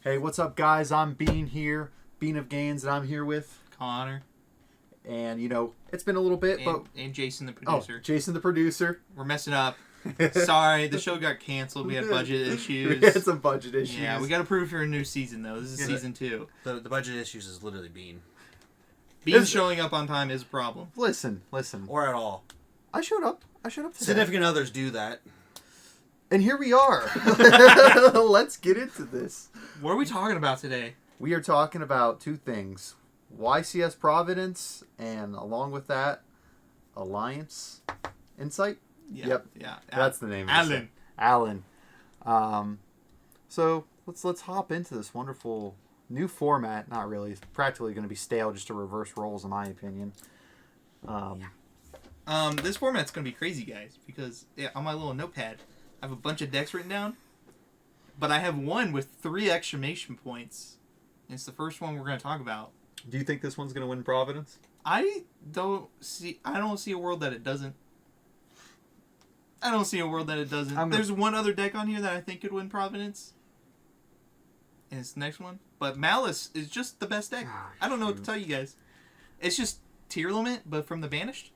Hey, what's up, guys? I'm Bean here, Bean of Gains, and I'm here with Connor. And, it's been a little bit, and Jason, the producer. Oh, Jason, the producer. We're messing up. Sorry, the show got canceled. We had budget issues. We had some budget issues. Yeah, we got approved for a new season, though. This is season 2. The budget issues is literally Bean. Bean showing up on time is a problem. Listen. Or at all. I showed up today. Significant others do that. And here we are. Let's get into this. What are we talking about today? We are talking about two things. YCS Providence, and along with that, Alliance Insight. Yeah, Yep. Yeah. That's the name. Alan. Alan. So let's hop into this wonderful new format. Not really. It's practically going to be stale, just to reverse roles, in my opinion. This format's going to be crazy, guys, because on my little notepad, I have a bunch of decks written down, but I have one with 3 exclamation points. And it's the first one we're going to talk about. Do you think this one's going to win Providence? I don't see a world that it doesn't. There's one other deck on here that I think could win Providence. And it's the next one. But Malice is just the best deck. I don't know what to tell you guys. It's just Tier Limit, but from the Banished.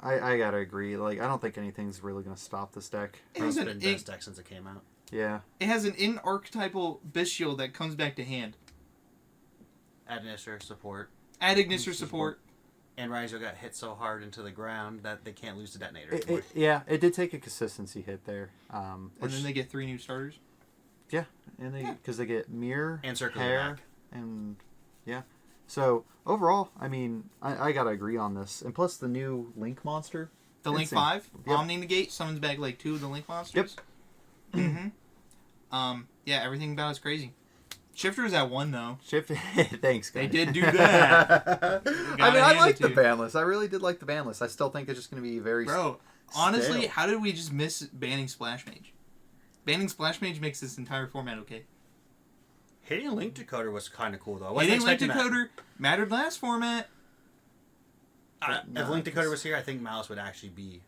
I gotta agree. I don't think anything's really going to stop this deck. It's been the best deck since it came out. Yeah. It has an in-archetypal Bestial that comes back to hand. Add Ignister support. Add Ignister support. And Raizo got hit so hard into the ground that they can't lose the detonator. It did take a consistency hit there. And then they get 3 new starters. Yeah, and because they get Mirror and Circle Hair, back. and yeah. So overall, I gotta agree on this. And plus the new Link monster. The Link 5, yep. Omni Negate summons back 2 of the Link monsters. Yep. Mm-hmm. Yeah, everything about it's crazy. Shifter is at 1 though. Thanks, guys. They did do that. I like the ban list. I really did like the ban list. I still think it's just going to be very. Bro, honestly, how did we just miss banning Splash Mage? Banning Splash Mage makes this entire format okay. Hitting Link Decoder was kind of cool though. Hitting Link Decoder mattered last format. If Link Decoder was here, I think Malice would actually be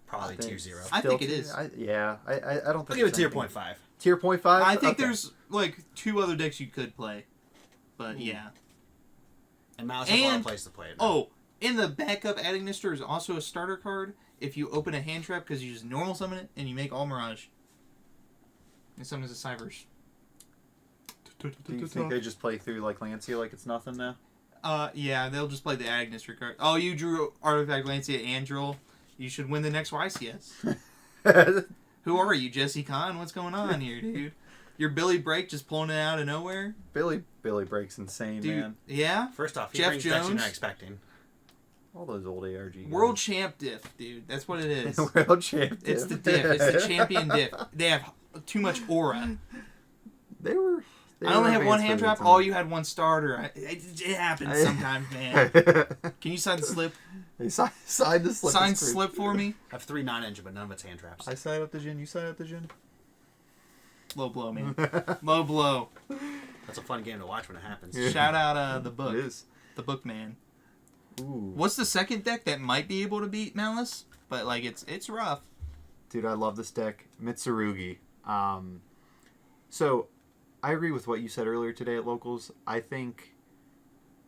probably tier 0. I think it is. I don't think. I'll give it tier 0.5. Tier 0.5? I think there's 2 other decks you could play. But yeah. And Malice has a lot of places to play it. Oh, in the backup Add Ignister is also a starter card if you open a hand trap because you just normal summon it and you make all Mirage. And summons a Cyverse. Do you think they just play through Lancia like it's nothing now? Yeah, they'll just play the Add Ignister card. Oh, you drew Artifact Lancia and Drill. You should win the next YCS. Who are you, Jesse Kahn? What's going on here, dude? You're Billy Brake just pulling it out of nowhere? Billy Brake's insane, dude, man. Yeah? First off, he Jeff brings Jones. decks you're not expecting. All those old ARG guys. World Champ Diff, dude. That's what it is. World Champ Diff. It's the Diff. It's the Champion Diff. They have too much aura. I only have 1 hand trap. Oh, you had 1 starter. It happens sometimes, man. Can you sign the slip? Sign the slip. Sign slip for me. I have 3 non-engine, but none of it's hand traps. I sign up the Jin. You sign up the Jin. Low blow, man. Low blow. That's a fun game to watch when it happens. Yeah. Shout out the book. It is. The book man. Ooh. What's the second deck that might be able to beat Malice? But it's rough. Dude, I love this deck. Mitsurugi. So I agree with what you said earlier today at Locals. I think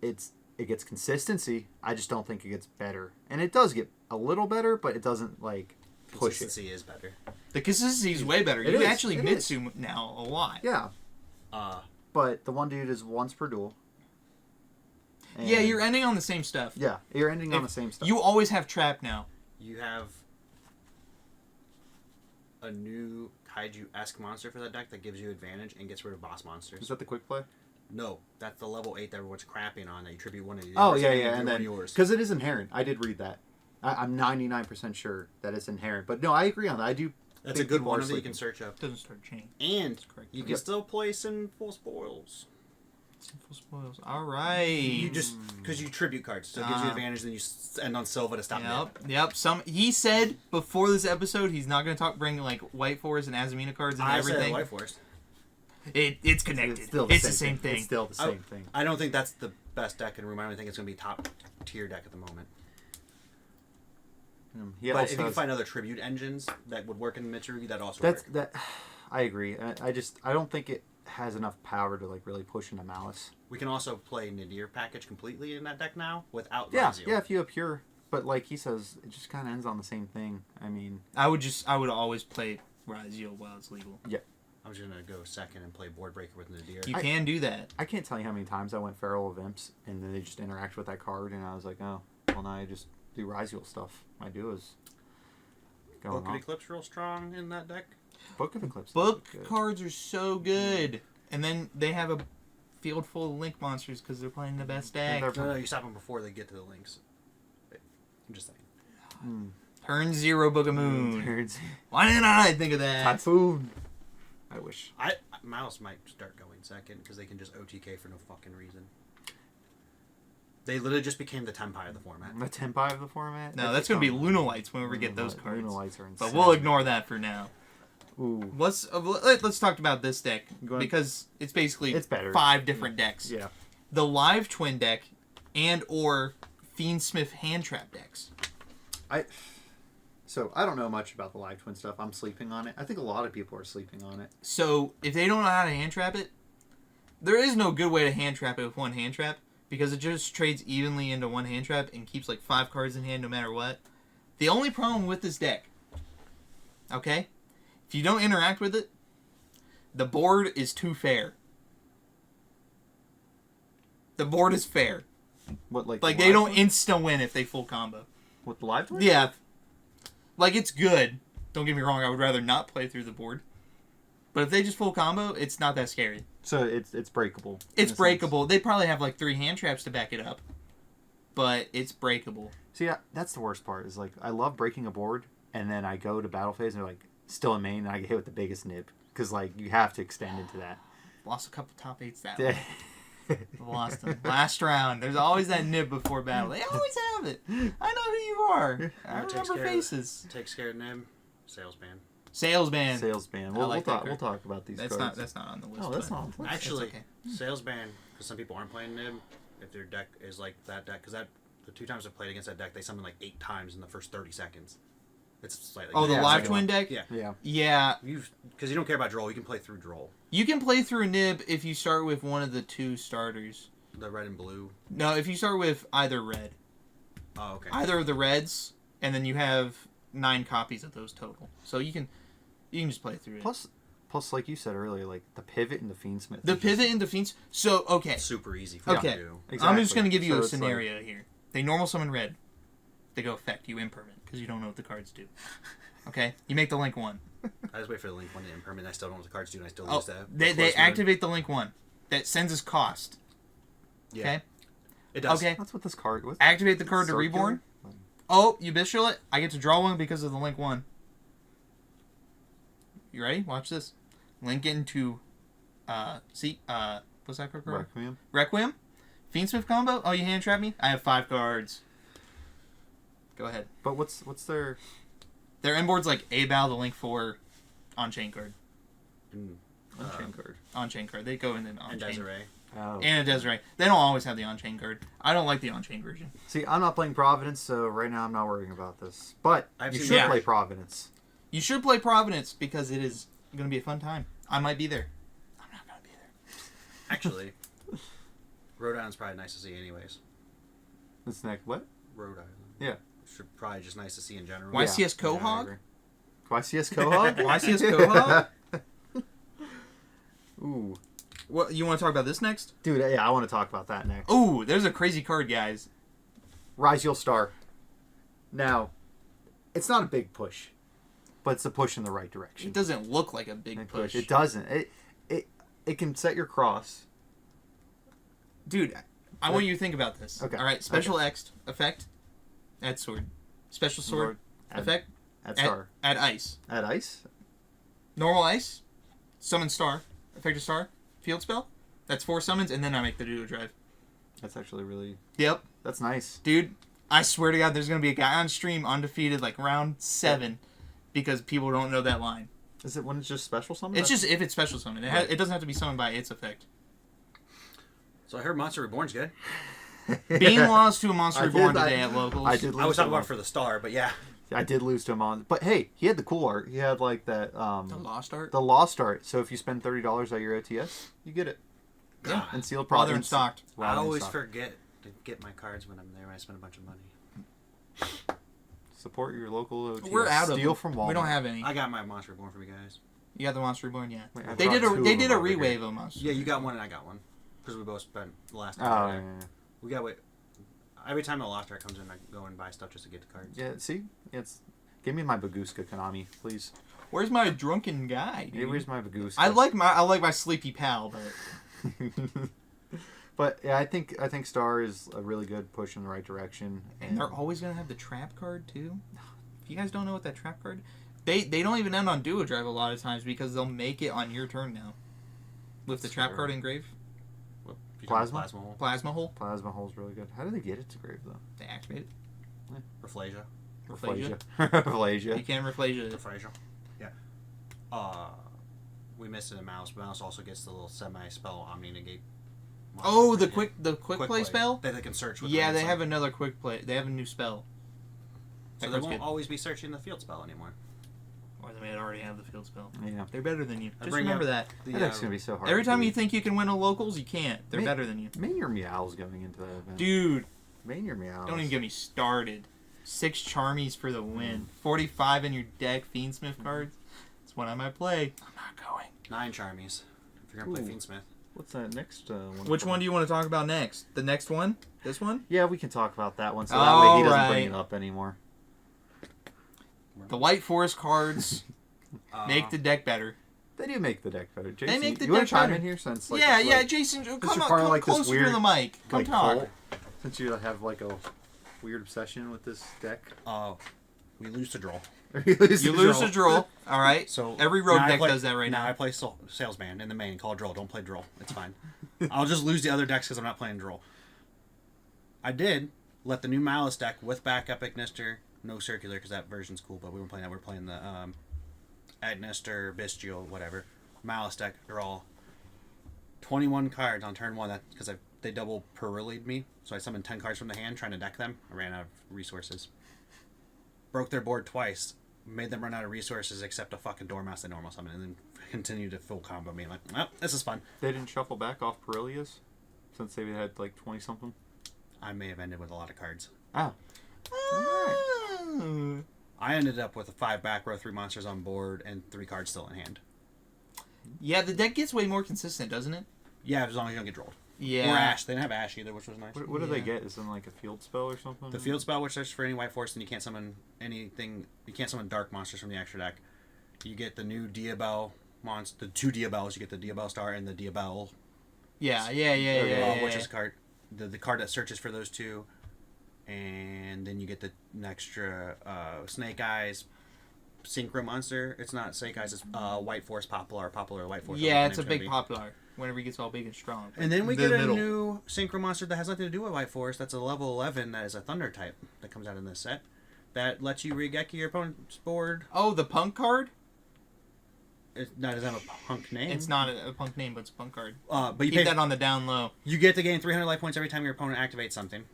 it gets consistency. I just don't think it gets better. And it does get a little better, but it doesn't push it. Consistency is better. The consistency is way better. You actually Mitsu now a lot. Yeah. But the one dude is once per duel. And yeah, you're ending on the same stuff. Yeah, you're ending on the same stuff. You always have trap now. You have a new Kaiju-esque monster for that deck that gives you advantage and gets rid of boss monsters. Is that the quick play? No, that's the level 8 that everyone's crapping on, that you tribute one of yours. Oh, yeah, and then yours. Because it is inherent. I did read that. I'm 99% sure that it's inherent. But no, I agree on that. I do. That's a good one that you can search up. Doesn't start chain. And you can still play Sinful Spoils. Sinful Spoils. All right. You just, because you tribute cards, so it gives you advantage, then you end on Silva to stop Yep. He said before this episode he's not going to bring White Forest and Azamina cards and everything. I said White Forest. It's connected. It's the same thing. It's still the same thing. I don't think that's the best deck in the room. I don't think it's going to be top tier deck at the moment. But if you can find other tribute engines that would work in Mitsurugi, that also works. I agree. I don't think it. has enough power to like really push into Malice. We can also play Nadir package completely in that deck now without Yeah, Raziel. yeah. If you have pure, but like he says, it just kind of ends on the same thing. I mean, I would always play Raziel while it's legal. yeah. I'm just gonna go second and play Board Breaker with Nadir. You can do that. I can't tell you how many times I went Feral of Imps and then they just interact with that card, and I was like, oh, well now I just do Raziel stuff. My do is going Book of off. Eclipse real strong in that deck. Book of Eclipse. Book is good. cards are so good, and then they have a field full of link monsters because they're playing the best deck. No, you stop them before they get to the links. I'm just saying. Mm. Turn 0 Book of Moon. Turns. Why didn't I think of that? Typhoon. I wish. Mouse might start going second because they can just OTK for no fucking reason. They literally just became the Tempai of the format. The Tempai of the format? No, that's going to be Lunalights when we get those cards. Lunalights are insane. But we'll ignore that for now. Ooh. Let's talk about this deck Go ahead. because it's basically It's better. 5 different decks. Yeah. The Live Twin deck and or Fiendsmith Hand Trap decks. So I don't know much about the Live Twin stuff. I'm sleeping on it. I think a lot of people are sleeping on it. So if they don't know how to hand trap it, there is no good way to hand trap it with one hand trap because it just trades evenly into one hand trap and keeps like 5 cards in hand no matter what. The only problem with this deck, okay, if you don't interact with it, the board is too fair. The board is fair. What like Like the they Live don't Twin? insta win if they full combo. With the Live Twin? Yeah. Like, it's good. Don't get me wrong, I would rather not play through the board. But if they just full combo, it's not that scary. So it's breakable. It's in a breakable. They probably have, like, 3 hand traps to back it up. But it's breakable. sense. See, that's the worst part. Is like I love breaking a board, and then I go to battle phase, and they're like still in main, and I get hit with the biggest nib because like you have to extend into that. Lost a couple top 8s that way. Lost them. Last round. There's always that nib before battle. They always have it. I know who you are. I remember faces. Take Scared Nib, Sales Ban. Sales ban. Sales ban. I We'll like that talk. We'll card. talk about these That's cards. not on the list. Oh, that's but not on the list. Actually, okay. Sales Ban, because some people aren't playing Nib, if their deck is like that deck, because the 2 times I've played against that deck, they summon like 8 times in the first 30 seconds. It's slightly. Oh, the Yeah, Live it's Twin like deck? Yeah. Yeah. Yeah. Because you don't care about Droll, you can play through Droll. You can play through a nib if you start with one of the 2 starters. The red and blue. No, if you start with either red. Oh, okay. Either of the reds, and then you have 9 copies of those total. So you can just play through it. Plus, like you said earlier, like the pivot and the Fiendsmith. The pivot and Fiends. So, okay. Super easy for Okay. you to do. Exactly. I'm just going to give you So a it's like- scenario here. They normal summon red. They go effect. You impermanent because you don't know what the cards do. Okay? You make the link 1. I just wait for the link 1 to impermanent. I still don't know what the cards do, and I still Oh, lose that. they close activate the link 1. That sends us cost. Yeah. Okay? It does. Okay. That's what this card was. Activate the card to Circular? reborn. Oh, you bishul it. I get to draw 1 because of the link 1. You ready? Watch this. Link into, what's that card? Requiem. Requiem? Fiendsmith combo? Oh, you hand trap me? I have 5 cards. Go ahead. But what's their? Their inboard's like A-Bow, the link 4 on-chain card. And, Unchain card. On-chain card. They go in an and on-chain. Desiree. Oh. And a Desiree. They don't always have the on-chain card. I don't like the on-chain version. See, I'm not playing Providence, so right now I'm not worrying about this. But I've you seen should that. play Providence. You should play Providence because it is going to be a fun time. I might be there. I'm not going to be there. Actually, Rhode Island's probably nice to see anyways. This next what? Rhode Island. Yeah. Should probably just nice to see in general. Why- YCS Yeah, Quahog? I agree. YCS Quahog? YCS Quahog? Ooh. What, you want to talk about this next? Dude, yeah, I want to talk about that next. Ooh, there's a crazy card, guys. Raziel Star. Now, it's not a big push, but it's a push in the right direction. It doesn't look like a big Big push. It doesn't. It can set your cross. Dude, I want you to think about this. Okay. All right, special X effect, add sword. Special sword Add- effect, Add star. add ice. Add ice. Normal ice, summon star, effect a star, field spell. That's 4 summons, and then I make the duo drive. That's actually really. Yep, That's nice. dude. I swear to God, there's gonna be a guy on stream undefeated like round 7, because people don't know that line. Is it when it's just special summon? It's just if it's special summon. It doesn't have to be summoned by its effect. So I heard Monster Reborn's good. Being lost to a Monster I Reborn did- today at locals. I did. I was lose talking about one. it for the star, but yeah. I did lose to him on, but hey, he had the cool art. He had like that The Lost Art? the Lost Art. So if you spend $30 at your OTS, you get it. Yeah. And sealed While product. they're in stock. I always forget to get my cards when I'm there. When I spend a bunch of money. Support your local OTS. We're out of Steal them. from Walmart. We don't have any. I got my Monster Reborn from you guys. You got the Monster Reborn, yeah. Wait, I They brought did two a of they did a them over here. rewave of Monster. Yeah, you got one and I got one because we both spent the last time. Oh, we were yeah, there. yeah. We got wait. Every time the Lost Art comes in, I go and buy stuff just to get the cards. Yeah, see? It's give me my Baguska Konami, please. Where's my drunken guy, dude? Hey, where's my Baguska? I like my sleepy pal, but But yeah, I think Star is a really good push in the right direction. and they're always gonna have the trap card too. If you guys don't know what that trap card, they don't even end on duo drive a lot of times because they'll make it on your turn now. With the trap card engraved, Well, if you Plasma? Plasma hole. plasma hole, Plasma Hole's really good. How do they get it to grave though? they activate it. Reflasia. Reflasia. Reflasia. You can reflasia it. Reflasia. Yeah. We missed it in Mouse. Mouse also gets the little semi-spell Omni Negate. Oh, the Quick quick play spell. that they can search with. Yeah, the they ransom. have another quick play. They have a new spell. So That they card's won't good. always be searching the field spell anymore. Or they may already have the field spell. Yeah. They're better than you. I Just bring remember up that. The, That deck's gonna be so hard. Every to time you beat. think you can win a locals, you can't. They're Me- better than you. Mania Meow's going into that event. Dude, Mania Meow. don't even get me started. 6 Charmies for the win. 45 in your deck, Fiendsmith cards. That's what I might play. I'm not going. 9 Charmies. If you're gonna play Ooh. Fiendsmith. What's that next one? Which one do you want to talk about next? The next one? This one? Yeah, we can talk about that one. So that way he doesn't bring Alright. it up anymore. The White Forest cards make the deck better. They do make the deck better. Jason, make the you want deck to chime better. in here since like yeah, it's yeah, like, Jason, come you're on, part of, come like, this closer weird, to the mic. Come like talk. cult, since you have like a weird obsession with this deck. We lose to draw. You You lose to draw. All right. So Every rogue now I deck play- does that right now. now. I play Salesman in the main. Call Droll. Don't play Droll. It's fine. I'll just lose the other decks because I'm not playing Droll. I did let the new Malice deck with backup Ignister, no Circular because that version's cool, but we weren't playing that. We were playing the Ignister, Bestial, whatever. Malice deck. They're all 21 cards on turn 1. That because they double Perilied me, so I summoned 10 cards from the hand trying to deck them. I ran out of resources. Broke their board twice. Made them run out of resources except a fucking Dormouse they normal summon, and then continued to full combo me. I'm like, well, this is fun. They didn't shuffle back off Perilius since they had like 20 something. I may have ended with a lot of cards. Oh. Oh. I ended up with a 5 back row, 3 monsters on board, and 3 cards still in hand. Yeah, the deck gets way more consistent, doesn't it? Yeah, as long as you don't get drolled. Yeah. Or Ash. They didn't have Ash either, which was nice. What do they Yeah. get? Is it like a field spell or something? The field spell, which searches for any white force, and you can't summon anything. You can't summon dark monsters from the extra deck. You get the new Diabell monster, the 2 Diabells. You get the Diabell Star and the Diabell, Yeah, yeah. which is a card. The card that searches for those 2, and then you get the extra Snake Eyes Synchro monster. It's not Snake Eyes. It's White Force Popular White Force. Yeah, whatever it's a the name's big gonna be. popular. Whenever he gets all big and strong. And then we The get a middle. new Synchro monster that has nothing to do with White Force. That's a level 11 that is a Thunder type that comes out in this set. That lets you Regeki your opponent's board. Oh, the punk card? It doesn't have a punk name. It's not a punk name, but it's a punk card. But you Keep pay, that on the down low. you get to gain 300 life points every time your opponent activates something.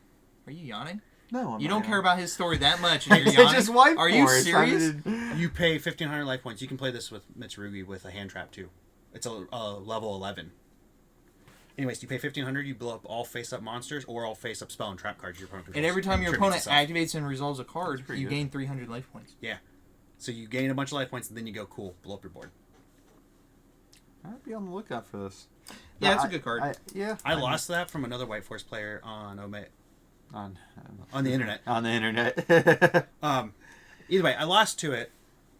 Are you yawning? No, I'm You not don't care yawning. about his story that much, and you're It's yawning? just White Are you Force. I serious? mean, You pay 1,500 life points. You can play this with Mitsurugi with a hand trap too. It's a level 11. Anyways, you pay 1,500. You blow up all face-up monsters or all face-up spell and trap cards your opponent controls. And every time your opponent contributes activates and resolves a card, pretty you good. gain 300 life points. itself. So you gain a bunch of life points and then you go, cool, blow up your board. I'd be on the lookout for this. Yeah, No, it's a good card. I lost that from another White Force player on on the internet. On the internet. Either way, I lost to it,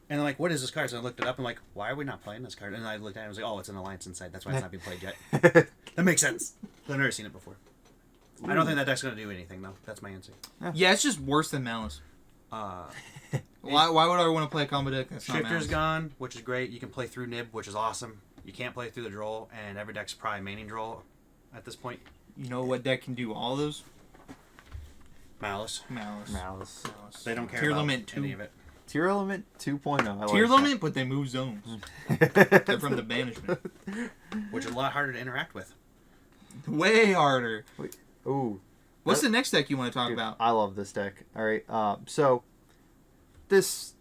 and I'm like, "What is this card?" So I looked it up, and I'm like, "Why are we not playing this card?" And I looked at it, and I was like, "Oh, it's an Alliance Inside. That's why it's not being played yet." That makes sense. I've never seen it before. I don't think that deck's gonna do anything though. That's my answer. Yeah, it's just worse than Malice. Uh, Why would I want to play a combo deck that's not Shifter's Malice? gone, which is great. You can play through Nib, which is awesome. You can't play through the Droll, and every deck's probably maining Droll at this point. You know what deck can do all those? Malice. Malice. They don't care Tier about limit 2. any of it. Tier Element 2.0. I like Tier that. limit, but they move zones. They're from the banishment. Which is a lot harder to interact with. Way harder. Ooh. What's the next deck you want to talk Dude, about? I love this deck. All right. So this,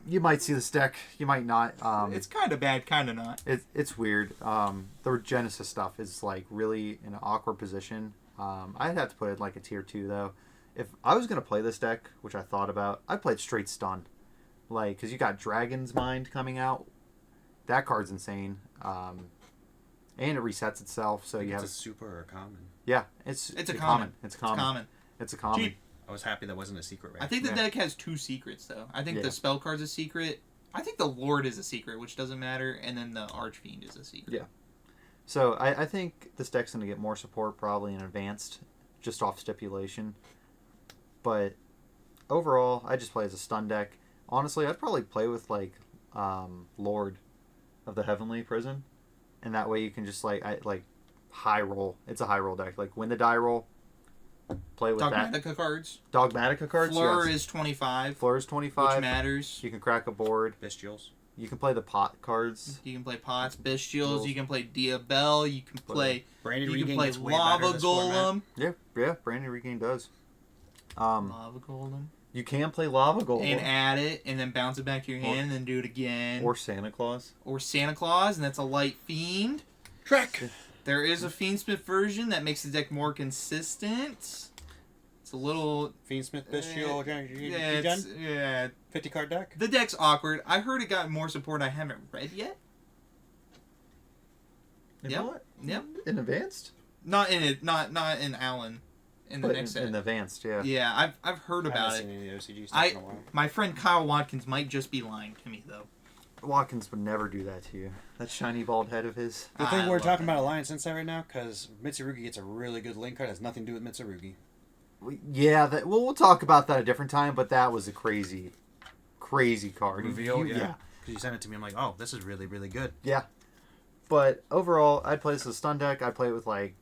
you might see this deck, you might not. It's kind of bad, kind of not. It's weird. The Genesis stuff is like really in an awkward position. I'd have to put it like a tier 2 though. If I was gonna play this deck, which I thought about, I'd play it straight stun, like because you got Dragon's Mind coming out. That card's insane, and it resets itself. So you It's have a super or a common. yeah, it's a common. It's common. It's a common. Cheap. I was happy that wasn't a secret rare. I think the Yeah. deck has 2 secrets though. I think Yeah. the spell card's a secret. I think the Lord is a secret, which doesn't matter, and then the Archfiend is a secret. Yeah. So I think this deck's gonna get more support probably in advanced, just off stipulation. But overall, I just play as a stun deck. Honestly, I'd probably play with like Lord of the Heavenly Prison, and that way you can just like high roll. It's a high roll deck. Like win the die roll, play with that. Dogmatica cards. Dogmatica cards. Fleur yes. is 25, Fleur is which 25. matters. You can crack a board. Bestials. You can play the pot cards. You can play Pots, Bestials, you can play Diabell, you can play Branded you can Regain play gets way better Lava this format. Golem. Yeah. Brandon Regain does. Lava Golem. You can play Lava Golem And add it, and then bounce it back to your hand, and then do it again. or Santa Claus. Or Santa Claus, and that's a light fiend. Trek. There is a Fiendsmith version that makes the deck more consistent. It's a little... Fiendsmith Bestial. yeah. 50 card deck. The deck's awkward. I heard it got more support I haven't read yet. In Yep. what? Yep. In advanced? Not in it. Not in Allen. In the But next set. in advanced, yeah. Yeah, I've heard I about haven't it. seen any OCG stuff in a while. My friend Kyle Watkins might just be lying to me though. Watkins would never do that to you. That shiny bald head of his. The thing I we're love talking that. about Alliance Insight right now, because Mitsurugi gets a really good link card. It has nothing to do with Mitsurugi. Yeah, we'll talk about that a different time, but that was a crazy card. Reveal, You- yeah. Because you sent it to me, I'm like, oh, this is really, really good. Yeah. But overall, I'd play this as a stun deck. I'd play it with like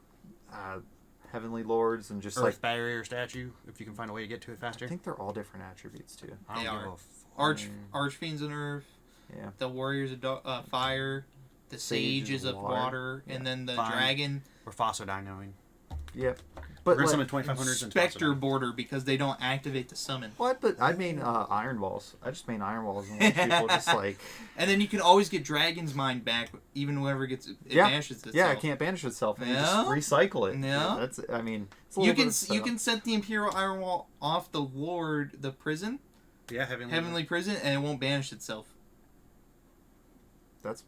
Heavenly Lords and just Earth like Barrier statue, if you can find a way to get to it faster. I think they're all different attributes too. I don't They give are. a fuck. Archfiend's an earth. Yeah. The warrior's a fire. The sage is of water, and then the Fine. dragon. We're phosphodinoing. Yep. We're But going to like, summon 2500s and Spectre border because they don't activate the summon. what? But I main Iron Walls. I just main Iron Walls and watch people just like And then you can always get Dragon's Mind back, even whoever it banishes itself. yeah, it can't banish itself and you No. just recycle it. No. Yeah, that's I mean it's a You little can bit of you setup. can set the Imperial Iron Wall off the Lord, the prison, Yeah, Heavenly Prison, and it won't banish itself. That's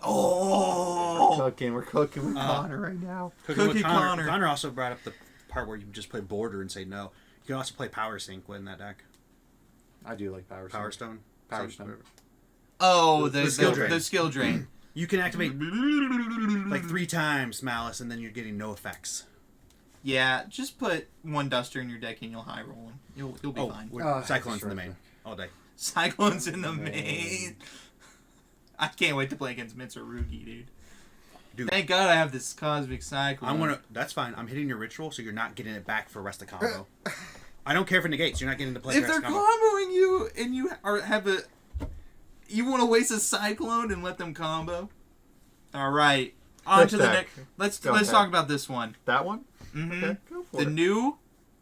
Oh, we're cooking with Uh, Connor right now. Cooking with Cookie Connor. Connor. Connor also brought up the part where you just play border and say no. You can also play Power Sync in that deck. I do like Power Power Stone. Stone. Power So- Stone. oh, The skill drain. the skill drain. You can activate like 3 times Malice, and then you're getting no effects. Yeah, just put one Duster in your deck and you'll high roll him. You'll be fine. Cyclones in the main all day. Cyclones in the main. I can't wait to play against Mitsurugi, dude. Thank God I have this Cosmic Cyclone. That's fine. I'm hitting your ritual, so you're not getting it back for rest of combo. I don't care for negates. You're not getting to play If the they're rest of combo. comboing you and you you want to waste a Cyclone and let them combo? All right, on Next to the deck. next. Let's Go let's ahead. talk about this one. That one? Mm-hmm. Okay, go for The it. new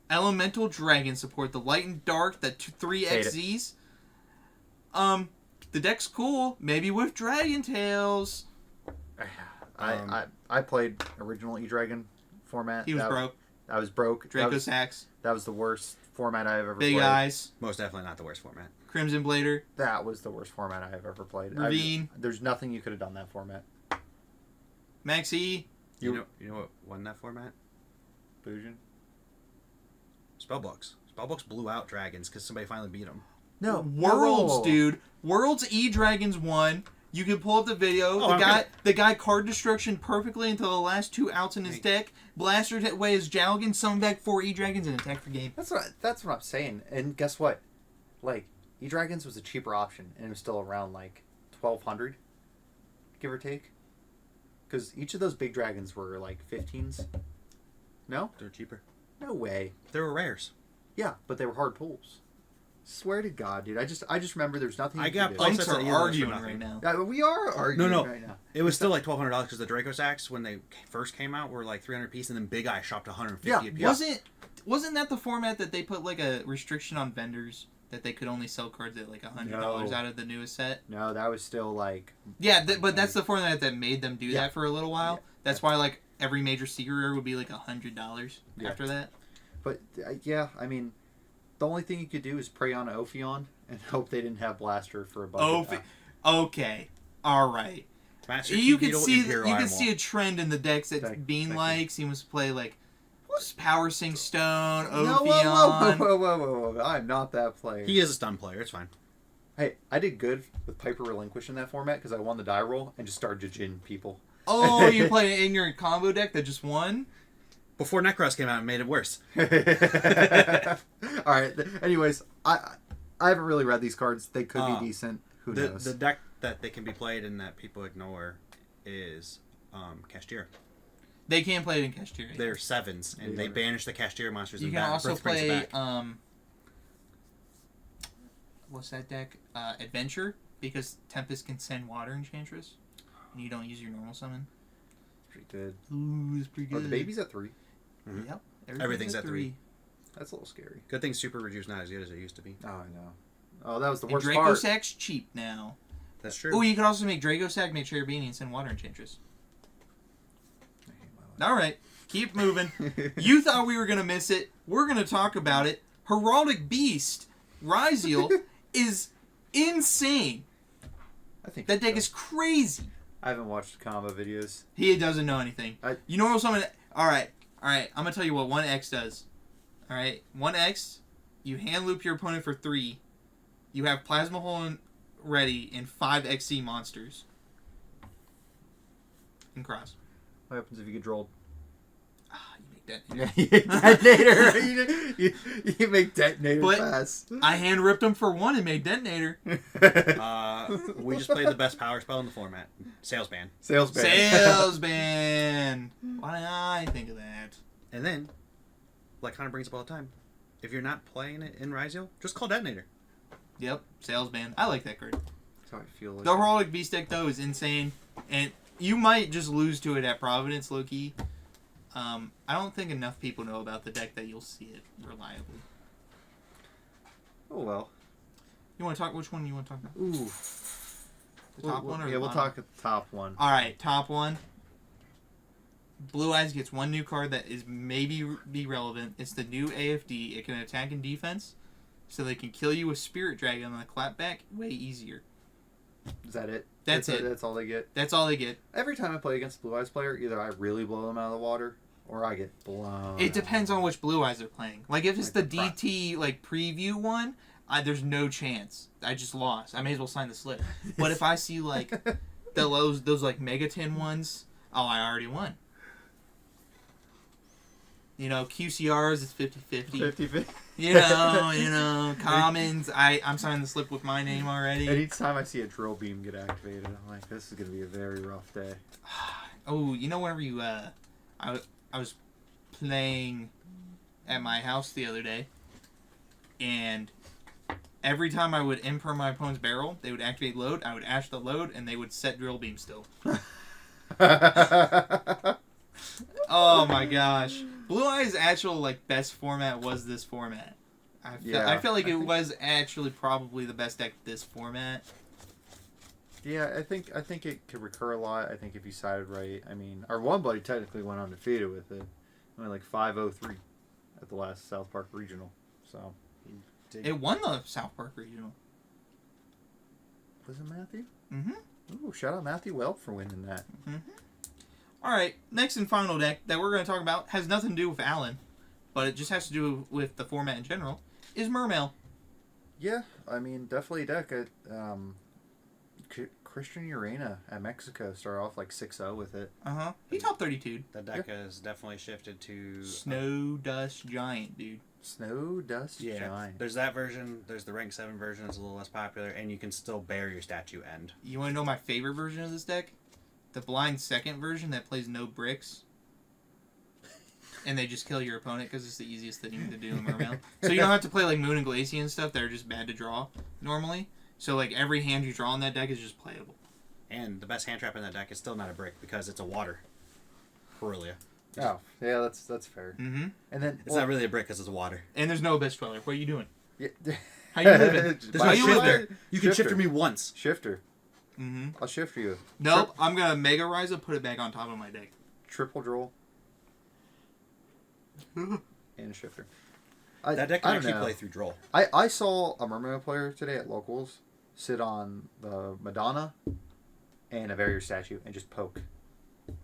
Elemental Dragon support, the Light and Dark, the 3 Hate it. XZs. The deck's cool. Maybe with Dragon Tails. I played original E-Dragon format. He was broke. I was broke. Draco Sax. That was the worst format I've ever Big played. Eyes. Most definitely not the worst format. Crimson Blader. That was the worst format I have ever played. Ravine. There's nothing you could have done that format. Max E. You know what won that format? Fusion. Spellbooks. Spellbooks blew out dragons because somebody finally beat them. No. Worlds, no. dude. Worlds E-Dragons won. You can pull up the video. The guy card destruction perfectly until the last 2 outs in his deck. Blastered away his Jalgan, summon back 4 E-Dragons, and attack for game. That's what I'm saying. And guess what? Like, E-Dragons was a cheaper option, and it was still around like 1,200, give or take. Because each of those big dragons were like 15s. No? They're cheaper. No way. They were rares. Yeah, but they were hard pulls. Swear to God, dude. I just remember there's nothing. I you got could do. plenty- Punks that's are a year less for arguing nothing. right now. Yeah, we are arguing No. right now. It was still like $1,200 because the Draco Sacks, when they first came out, were like 300 piece, and then Big Eye shopped 150 Yeah, a piece. yeah. Wasn't that the format that they put like a restriction on vendors? that they could only sell cards at like $100 No. out of the newest set? No, that was still like. Yeah, but that's the format that made them do Yeah. that for a little while. Yeah. That's why like every major secret rare would be like $100 Yeah. after that. But yeah, I mean, the only thing you could do is pray on Ophion and hope they didn't have Blaster for a budget. Okay, all right. Master You Key could Beetle, see Imperial you could Iron see Wall. a trend in the decks that Thank Bean you. likes. He wants to play like Power Sing Stone, No, Ophion. whoa. I'm not that player. He is a stun player. It's fine. Hey, I did good with Piper Relinquish in that format because I won the die roll and just started to jin people. Oh, you play an ignorant combo deck that just won? Before Necros came out, it made it worse. All right. Anyways, I haven't really read these cards. They could be decent. Who the, knows? The deck that they can be played and that people ignore is Kashtira. They can't play it in Kashtira. They're 7s, and Yeah. they banish the Kashtira monsters. You and can also Birth brings it play back. what's that deck? Adventure, because Tempest can send Water Enchantress, and you don't use your normal summon. Pretty good. Ooh, it's pretty Are good. the babies at 3? Mhm. Yep. Everything's at 3. That's a little scary. Good thing Super Rejuve's not as good as it used to be. Oh, I know. Oh, that was the And worst Draco part. Sack's cheap now. That's true. Oh, you could also make Draco Sack, make Cherubini, and send Water Enchantress. I hate my life. All right, keep moving. You thought we were gonna miss it. We're gonna talk about it. Heraldic Beast, Ryziel, is insane. I think That deck so. is crazy. I haven't watched combo videos. He doesn't know anything. I- You know someone. All right. I'm gonna tell you what 1X does. All right, 1X, you hand loop your opponent for 3. You have Plasma Hole ready and 5 XC monsters. And cross. What happens if you get drolled? You make that. Yeah, you detonator. you make detonator But- pass. I hand ripped him for 1 and made Detonator. We just played the best power spell in the format. Salesman. Sales ban. Salesman. Why didn't I think of that? And then, like Connor brings up all the time, if you're not playing it in Ryziel, just call Detonator. Yep, Salesman. I like that card. That's how I feel. Like The Heraldic Beast deck, though, is insane. And you might just lose to it at Providence, low-key. I don't think enough people know about the deck that you'll see it reliably. Oh well. You want to talk? Which one you want to talk about? Ooh. The top one or yeah, the we'll bottom? talk at the top one. All right, top one. Blue Eyes gets one new card that is maybe be relevant. It's the new AFD. It can attack and defense, so they can kill you with Spirit Dragon on the clapback way easier. Is that it? That's it. That's all they get. That's all they get. Every time I play against a Blue Eyes player, either I really blow them out of the water, or I get blown. It depends on which Blue Eyes they're playing. Like if it's Like the the DT like preview one, there's no chance. I just lost. I may as well sign the slip. But if I see like those like Megaton ones, I already won. You know, QCRs it's 50-50. 50-50. You know, commons. I'm signing the slip with my name already. And each time I see a drill beam get activated, I'm like, this is gonna be a very rough day. Oh, you know, whenever you I was playing at my house the other day, and every time I would imperm my opponent's barrel, they would activate load. I would ash the load, and they would set drill beam still. Oh my gosh. Blue Eye's actual like best format was this format. I felt like it was actually probably the best deck this format. Yeah, I think it could recur a lot. I think if you sided right, I mean, our one buddy technically went undefeated with it. I mean, like 5-0-3 at the last South Park Regional. So It won the South Park Regional. was it Matthew? Mm-hmm. Ooh, shout out Matthew Welp for winning that. Mm-hmm. All right, next and final deck that we're going to talk about has nothing to do with Alan, but it just has to do with the format in general, is Mermail. Yeah, I mean, definitely a deck. Christian Urena at Mexico started off like 6-0 with it. Uh-huh. He top 32. The deck has definitely shifted to... Snow Dust Giant, dude. Snow Dust Giant. There's that version. There's the rank 7 version. It's a little less popular, and you can still bear your statue end. You want to know my favorite version of this deck? The blind second version that plays no bricks. And they just kill your opponent because it's the easiest thing to do in Mermail. So you don't have to play like Moon and Glacier and stuff that are just bad to draw normally. So like every hand you draw in that deck is just playable. And the best hand trap in that deck is still not a brick because it's a water. Aurelia. Oh, yeah, that's fair. Mm-hmm. And then It's not really a brick because it's a water. And there's no Abyss Dweller. What are you doing? Yeah, How you living? There's How no you living? shifter. You can shifter me once. Shifter. Mm-hmm. I'll shifter you. Nope. I'm gonna Mega Rise up, put it back on top of my deck. Triple draw. And a shifter. That deck can I don't actually know. play through draw. I saw a Mermaid player today at locals sit on the Madonna and a Barrier statue and just poke.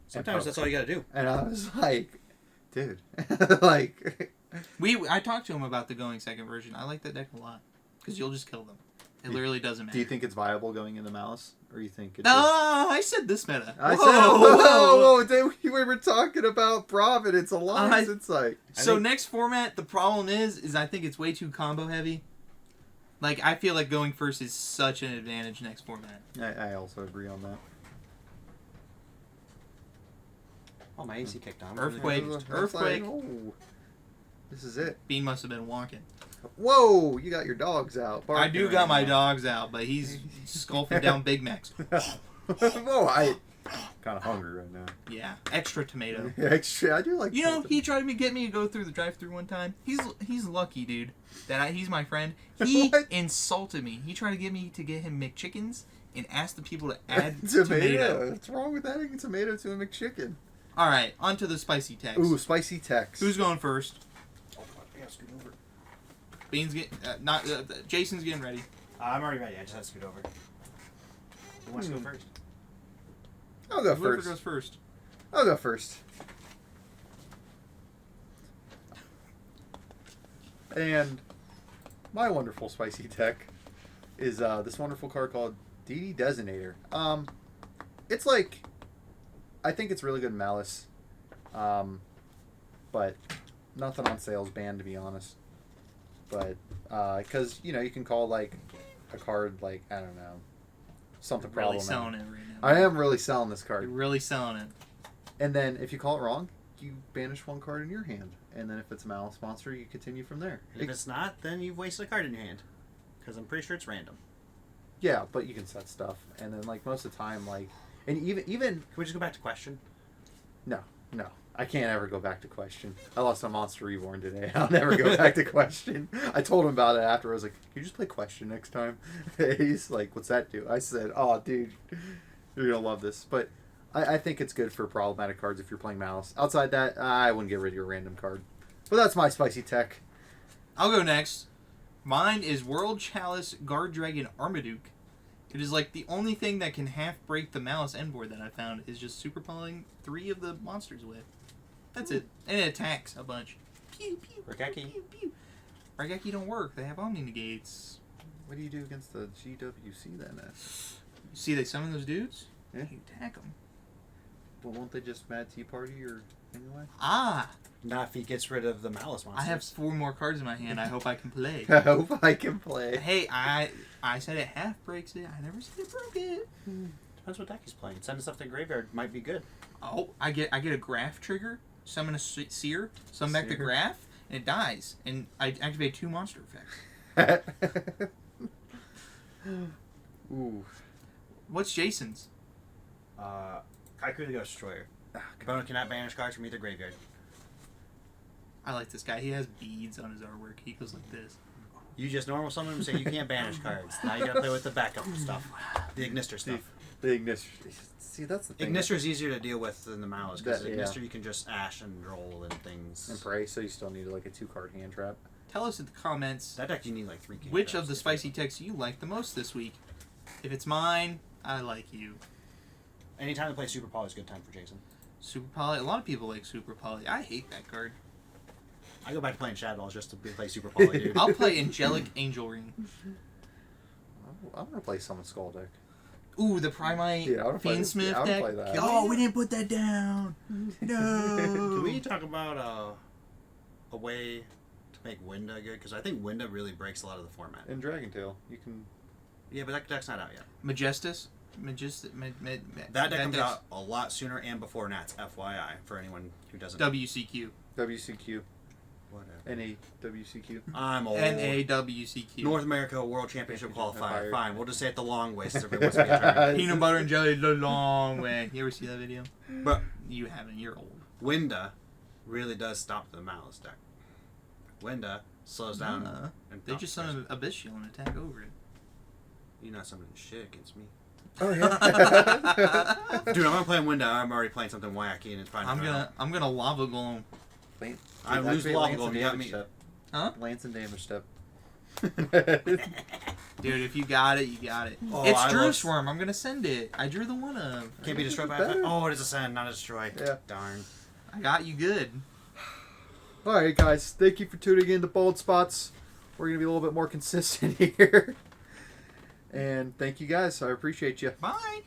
Sometimes that's all you gotta do. And I was like, dude, like. I talked to him about the going second version. I like that deck a lot because you'll just kill them. It literally doesn't matter. Do you think it's viable going into Malice, or you think it's? I said this meta. I said, whoa, we were talking about Providence Alliance. It's like so next format. The problem is I think it's way too combo heavy. Like I feel like going first is such an advantage next format. I also agree on that. Oh, my AC kicked on. Earthquake. Earthquake. Oh, this is it. Bean must have been walking. Whoa, you got your dogs out. I do barking got right my now. dogs out, but he's sculpting down Big Macs. Whoa, I kind of hungry right now. Yeah, extra tomato. Extra, I do like. You know, something. he tried to get me to go through the drive-through one time. He's lucky, dude. He's my friend. He What? insulted me. He tried to get me to get him McChickens and asked the people to add tomato. tomato. What's wrong with adding tomato to a McChicken? All right, on to the spicy text. Ooh, spicy text. Who's going first? Oh, I gotta scoot over. Bean's getting Jason's getting ready. I'm already ready. I just had to scoot over. Who wants to go first? I'll go Whoever first. goes first. I'll go first. And my wonderful spicy tech is this wonderful card called DD Designator. It's like, I think it's really good in Malice, but nothing on sales banned, to be honest. But because you can call like a card like, I don't know, something Really problematic. selling it right now. I am really selling this card. You're really selling it. And then if you call it wrong, you banish one card in your hand. And then if it's a Malice monster, you continue from there. If it's not, then you've wasted a card in your hand. Because I'm pretty sure it's random. Yeah, but you can set stuff. And then like most of the time, like, and even Can we just go back to question? no, I can't ever go back to question. I lost a Monster Reborn today. I'll never go back to question. I told him about it after. I was like, "Can you just play question next time?" He's like, "What's that do?" I said, "Oh, dude, you're gonna love this." But I think it's good for problematic cards if you're playing Malice. Outside that, I wouldn't get rid of your random card. But that's my spicy tech. I'll go next. Mine is World Chalice Guard Dragon Armaduke. It is like the only thing that can half break the Malice end board that I found is just super pulling 3 of the monsters with. That's it. And it attacks a bunch. Pew, pew, Raigeki? pew, pew. Raigeki don't work. They have Omni Negates. What do you do against the GWC then? You see they summon those dudes? Yeah. You attack them. Well, won't they just Mad Tea Party or anyway? Ah! Not if he gets rid of the Malice monsters. I have 4 more cards in my hand. I hope I can play. I hope I can play. Hey, I said it half breaks it. I never said it broke it. Depends what deck he's playing. Sending stuff to the graveyard might be good. Oh, I get a graph trigger, summon a seer, summon back the Seer. graph, and it dies. And I activate 2 monster effects. Ooh. What's Jason's? Kaiku the Ghost Destroyer. Opponent cannot banish cards from either graveyard. I like this guy. He has beads on his artwork. He goes like this. You just normal summon him and say you can't banish cards. Now you gotta play with the backup stuff. The Ignister stuff. The Ignister. See, that's the thing. Ignister is easier to deal with than the Malice, because That- yeah. Ignister you can just ash and roll and things. And pray, so you still need like a 2-card hand trap. Tell us in the comments That deck you need like 3 games. which of the spicy texts you like the most this week. If it's mine, I like you. Anytime to play Super Poly is a good time for Jason. Super Poly. A lot of people like Super Poly. I hate that card. I go back to playing Shadows just to play Super Poly, dude. I'll play Angelic Angel Ring. I'm gonna play Summon Skull deck. Ooh, the Primite Yeah, I wanna play Fiendsmith I wanna deck. play that. Oh, we didn't put that down. Can No. we talk about a way to make Winda good? Because I think Winda really breaks a lot of the format. In Dragon Tail, you can. Yeah, but that deck's not out yet. Majestus? That deck comes out a lot sooner and before Nats, FYI, for anyone who doesn't know. WCQ. WCQ. Whatever. NA WCQ. I'm old. NAWCQ. North America World Championship Championship qualifier. qualifier. Fine, we'll just say it the long way since everybody wants to be a dragon. Peanut butter and jelly the long way. You ever see that video? But You haven't. You're old. Winda really does stop the Malice deck. Winda slows down. They just summon Abyss Shield and attack over it. You're not summoning shit against me. Oh yeah. Dude, I'm gonna play Window. I'm already playing something wacky, and it's fine. I'm gonna Lava Golem. Wait, I lose activate Lava Lance Golem. and You got damage me. step. Huh? Lance and damage step. Dude, if you got it, you got it. Oh, It's I Drew love- Swarm. I'm gonna send it. I drew the one of. Can't be destroyed by Better. effect. Oh, it is a send, not a destroy. Yeah. Darn. I got you good. All right, guys. Thank you for tuning in to Bold Spots. We're gonna be a little bit more consistent here. And thank you guys. I appreciate you. Bye.